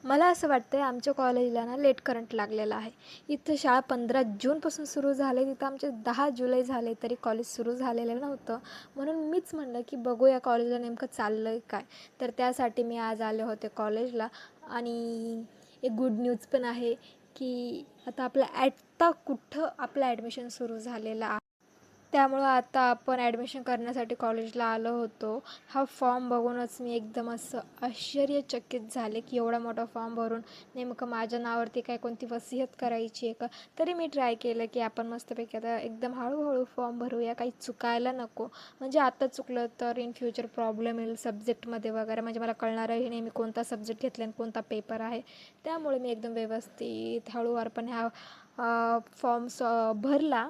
मला असं वाटतं आहे आमच्या कॉलेजला ना लेट करंट लागलेला आहे. इथं शाळा 15 जूनपासून सुरू झाले, तिथं आमचे 10 जुलै झाले तरी कॉलेज सुरू झालेलं नव्हतं. म्हणून मीच म्हणलं की बघूया कॉलेजला नेमकं चाललं आहे काय. तर त्यासाठी मी आज आले होते कॉलेजला. आणि एक गुड न्यूज पण आहे की आता कुठं आपलं ॲडमिशन सुरू झालेलं आहे. त्यामुळं आता आपण ॲडमिशन करण्यासाठी कॉलेजला आलो होतो. हा फॉर्म बघूनच मी एकदम असं आश्चर्यचकित झाले की एवढा मोठा फॉर्म भरून नेमकं माझ्या नावावरती काय कोणती वसियत करायची आहे का. तरी मी ट्राय केलं की आपण मस्तपैकी आता एकदम हळूहळू फॉर्म भरूया, काही चुकायला नको. म्हणजे आता चुकलं तर इन फ्युचर प्रॉब्लेम येईल सब्जेक्टमध्ये वगैरे. म्हणजे मला कळणारही नाही मी कोणता सब्जेक्ट घेतला आणि कोणता पेपर आहे. त्यामुळे मी एकदम व्यवस्थित हळूवारपणे हा फॉर्म्स भरला.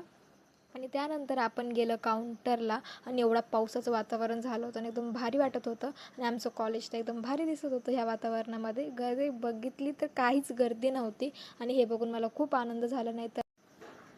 आणि त्यानंतर आपण गेलं काउंटरला. आणि एवढा पावसाचं वातावरण झालं होतं आणि एकदम भारी वाटत होतं. आणि आमचं कॉलेज तर एकदम भारी दिसत होतं ह्या वातावरणामध्ये. गर्दी बघितली तर काहीच गर्दी नव्हती. आणि हे बघून मला खूप आनंद झाला. नाही तर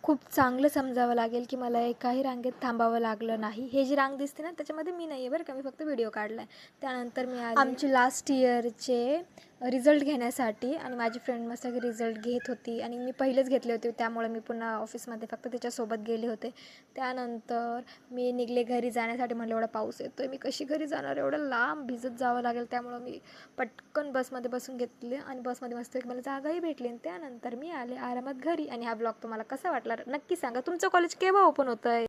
खूप चांगलं समजावं लागेल की मला एकाही रांगेत थांबावं लागलं नाही. हे जी रांग दिसते ना त्याच्यामध्ये मी नाही आहे बरं का, मी फक्त व्हिडिओ काढला आहे. त्यानंतर मी आले आमची लास्ट इयरचे रिझल्ट घेण्यासाठी. आणि माझी फ्रेंड मस्त रिझल्ट घेत होती आणि मी पहिलेच घेतले होते, त्यामुळे मी पुन्हा ऑफिसमध्ये फक्त तिच्यासोबत गेले होते. त्यानंतर मी निघले घरी जाण्यासाठी. म्हणलं एवढा पाऊस येतो आहे, मी कशी घरी जाणार, एवढं लांब भिजत जावं लागेल. त्यामुळं मी पटकन बसमध्ये बसून घेतले आणि बसमध्ये मस्त मला जागाही भेटली. आणि त्यानंतर मी आले आरामात घरी. आणि हा ब्लॉग तुम्हाला कसा वाटला नक्की सांगा. तुमचं कॉलेज केव्हा ओपन होतं आहे?